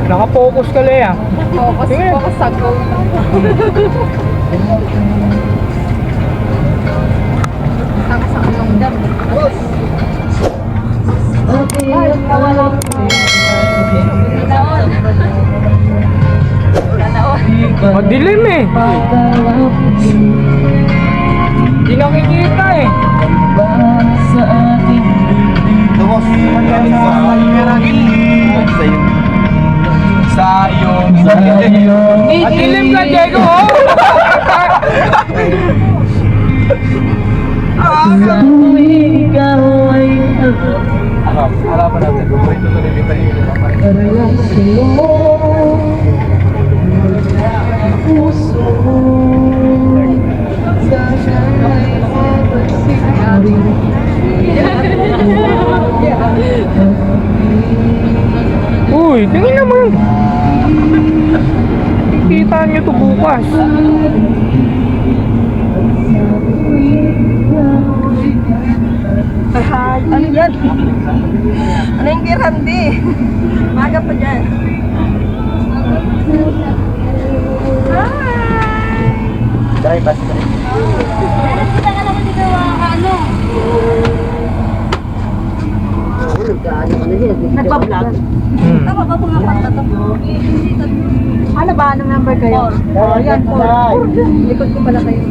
Naka-focus ka, Lea. Focus, Sige. focus sa goal. Saka sa anong dam. Ay, nawala. Ganaon. Ganaon. Madilim eh. Hindi nakikita eh. Tungos. Sayong. Madilim ka, Diego. Oh. Harapan natin. Ito na rin yung Uy, tingin naman. Kikita niyo to bukas. Ano yan? Ano yung girandi? Maga pa dyan. Dahil basta. Nagpa-vlog? Tama ba kung apat na to? Ano ba? Anong number kayo? 4. Yan, 4. Likod ko pala kayo.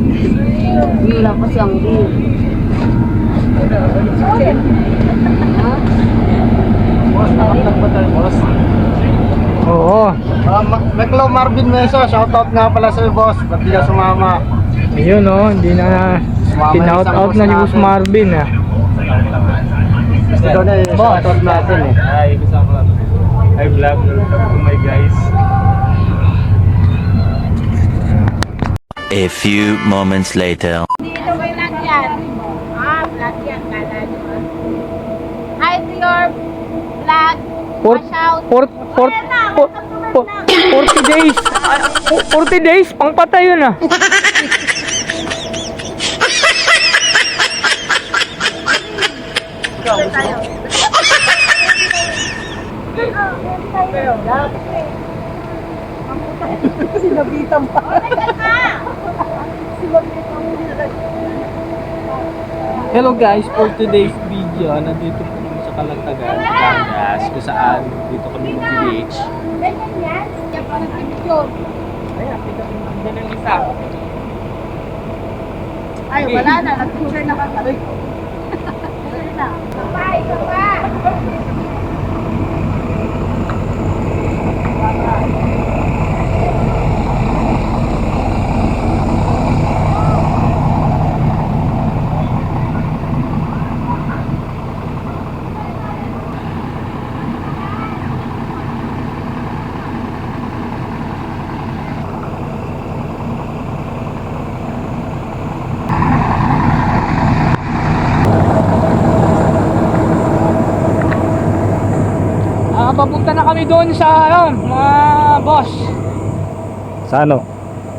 Wala pa siyang deal. Boss, nakatag ba tayo, boss? Oo. Meklo Marvin Mesa, shoutout nga pala sa'yo, boss. Ba't di ka sumama? Ayun oh, hindi na pinout out na ni Boss Marvin ah. Ito na yung shoutout natin eh. Hi, kasama natin. Hi, vlog. Welcome to my guys. A few moments later. Dito may lagyan. Vlog yan. Kala nyo. Hi to your vlog. Wash out. 40 days. 40 days, pangpatay yun ah. Sinabitan pa. Hello guys, for today's video, nandito po kami sa Calatagan, Batangas, kung saan dito kami mag-beach. Ganyan yan. Kaya pa nag-picture. Yan ang isa. Ay, wala na. Nag-picture na kami. Wala na. Kapay, kapay. Papunta na kami doon sa mga boss. Sa ano?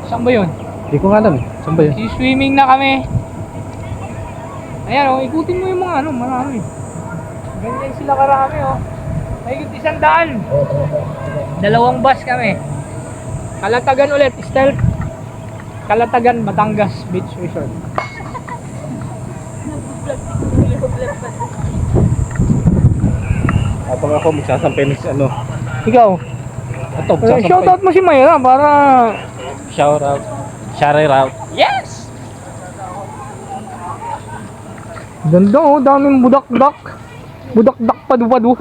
Saan ba yun? Hindi ko nga alam. Saan ba yun? Swimming na kami. Ayan oh, ikutin mo yung mga marami. Ganyan sila karami oh. Mahigit 100. 2 bus kami. Calatagan ulit, style Calatagan, Batangas Beach Resort. Habang ako magsasampay ng ano. Ikaw, Ito, magsasampay. shoutout mo si Mayra para Shout out. Shout out. Yes! ganda oh, daming budak-dak. Budak-dak padu-padu.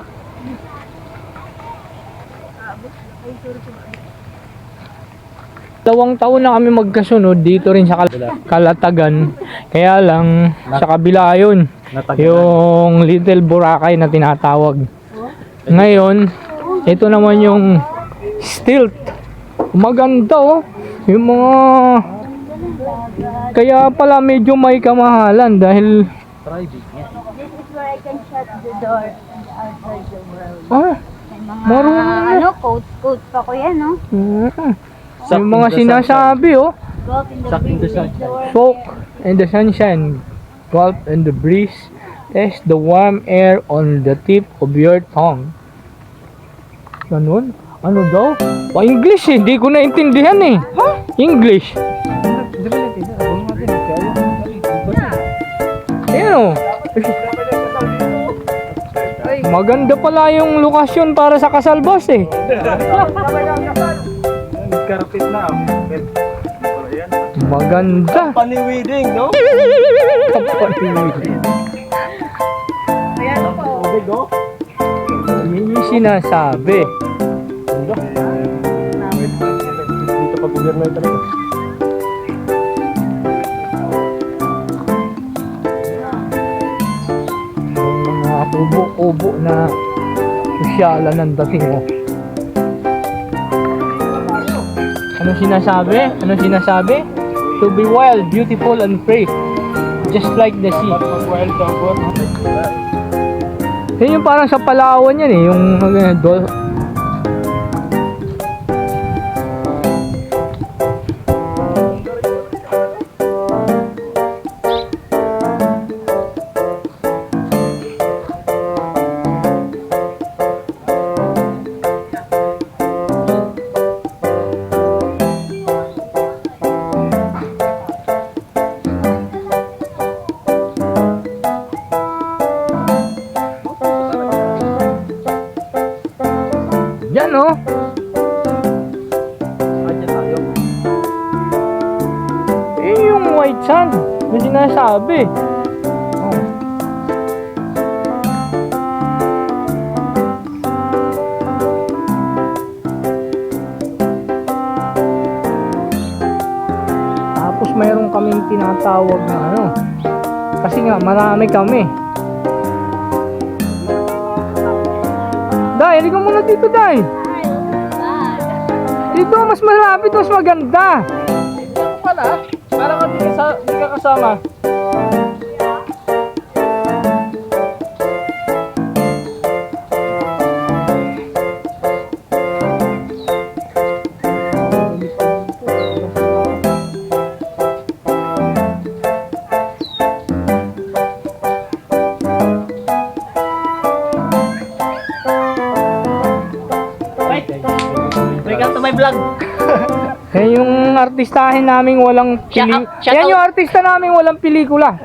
Dalawang taon na kami magkasunod dito rin sa Calatagan. Kaya lang sa kabila yun, yung Little Boracay na tinatawag. Ngayon, ito naman yung Stilt. Maganda oh. Yung mga kaya pala medyo may kamahalan dahil This is where I can shut the door and outside the world. May mga, marunong. quotes pa ko yan, no? Yung mga sinasabi oh. Golf in the Suck in the breeze, sunshine. the warm Soak in the sunshine, gulp in the breeze, taste the warm air on the tip of your tongue. Ganun. Ano daw? Pa-English eh. Hindi ko naintindihan eh. English. Ayan o. Maganda pala yung lokasyon para sa kasal, boss eh. Nagkarapit na. Maganda. Paniwiding, no? Yun yung sinasabi. Dito pa gobyerno talaga. Yung mga kubo-kubo na sosyalan ng dating mo. Ano sinasabi? Ano sinasabi? To be wild, beautiful, and free. Just like the sea. Wild dog. Yun yung parang sa Palawan yan eh. Yung yan oh. Eh yung white sand na sinasabi. Oh. Tapos mayroon kaming tinatawag na ano. Kasi nga marami kami. Day, halika muna dito, Day. Dito, mas malapit, mas maganda. Pala, parang ka di ka kasama. Welcome to my vlog. Yan yung artistahin naming walang Shout Yan out. yung artista naming walang pelikula.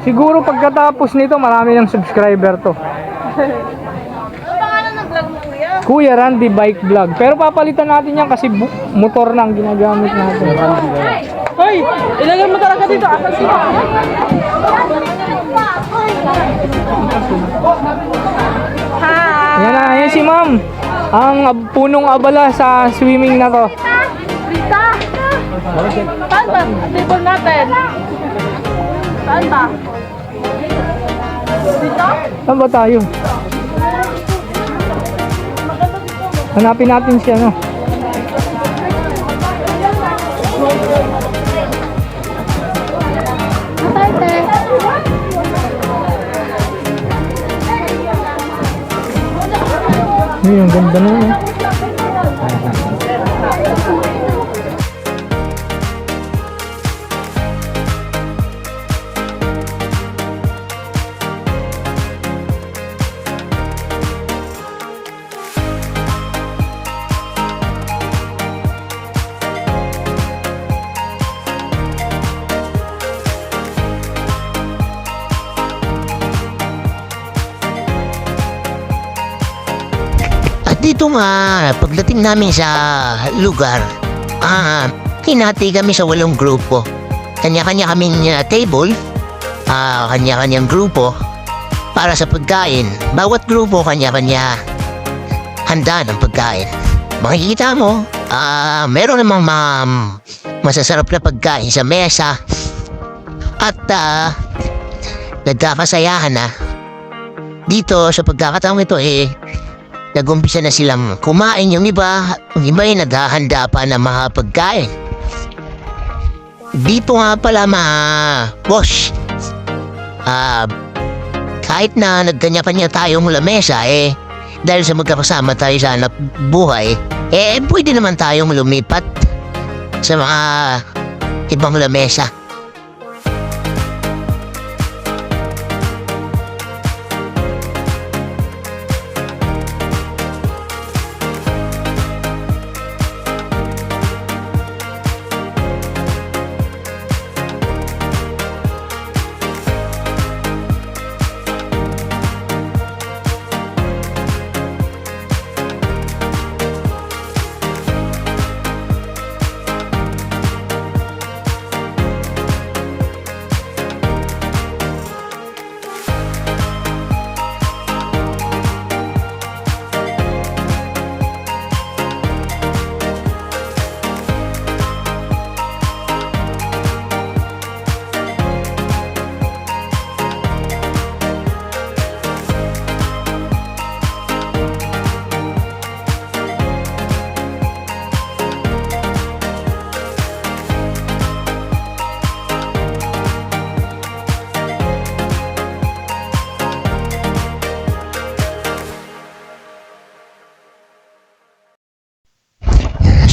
Siguro pagkatapos nito marami ng subscriber to. Ang pangalan ng vlog mo, kuya? Kuya Randy Bike Vlog. Pero papalitan natin yan kasi motor na ang ginagamit natin. Hoy, ilagay mo talaga dito. Asan sila? Yan na, yan si ma'am. Ang punong abala sa swimming na to. Rita! Saan ba? Table natin. Saan ba? Dito? Saan ba tayo? Hanapin natin siya, no? Ay, ang ganda na, no? Dito nga, pagdating namin sa lugar, hinati kami sa 8 grupo. Kanya-kanya kaming table, kanya-kanyang grupo para sa pagkain. Bawat grupo kanya-kanya handa ng pagkain. Makikita mo, meron namang masasarap na pagkain sa mesa at nagkakasayahan na. Dito sa pagkakataong ito nag-umpisa na silang kumain. Yung iba ay naghahanda pa ng mga pagkain. Dito nga pala boss, kahit na nagkanya-kanya tayong lamesa dahil sa magkakasama tayo sa hanap buhay, pwede naman tayong lumipat sa mga ibang lamesa.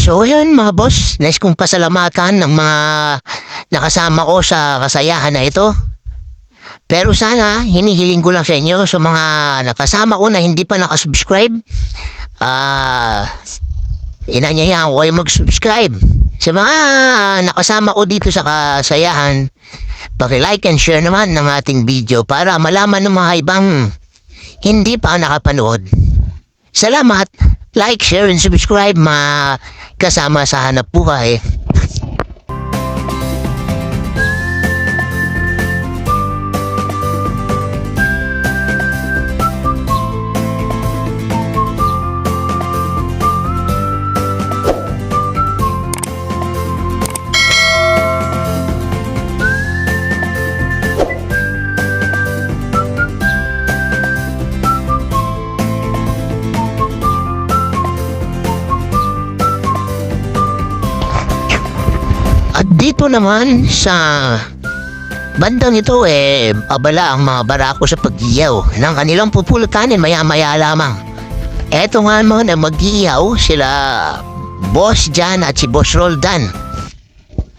So yun mga boss, nais kong pasalamatan ng mga nakasama ko sa kasayahan na ito. Pero sana, hinihiling ko lang sa inyo, sa mga nakasama ko na hindi pa nakasubscribe, inanyayahan ko kayo mag-subscribe. Sa mga nakasama ko dito sa kasayahan, paki-like and share naman ng ating video para malaman ng mga ibang hindi pa nakapanood. Salamat! Like, share, and subscribe mga kasama sa hanap buhay. At dito naman sa bandang ito abala ang mga barako sa pag-iyaw ng kanilang pupulutanin maya-maya lamang. Eto nga naman na mag-iyaw sila Boss Jan at si Boss Roldan.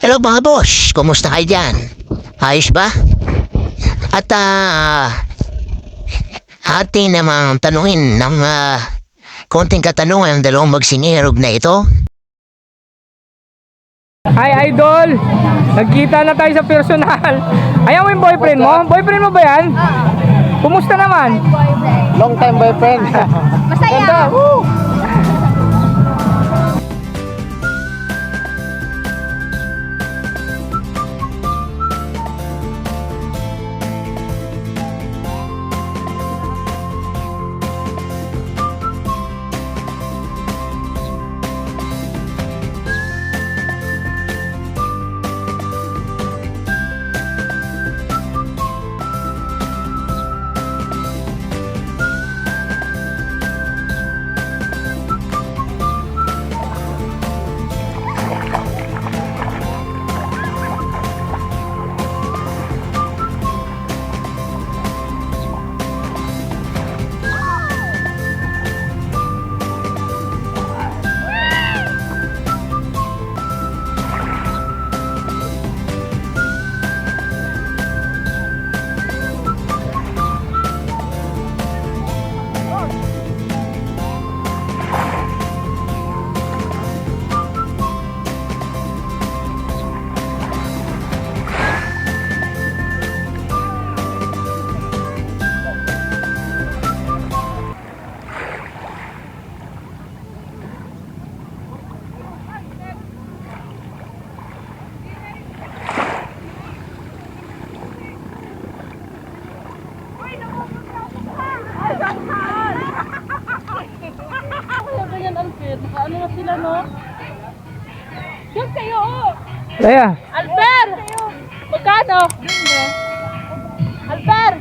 Hello mga boss, kumusta kayo dyan? Ayos ba? At ating namang tanungin ng konting katanungan ang dalawang magsinirog na ito. Hi idol! Nagkita na tayo sa personal. Ayaw mo yung boyfriend mo? Boyfriend mo ba yan? Kumusta naman? Long time boyfriend. Masaya! Ano na sila, no? Diyan kayo, oh! Kaya, Alper! Magkano? Alper!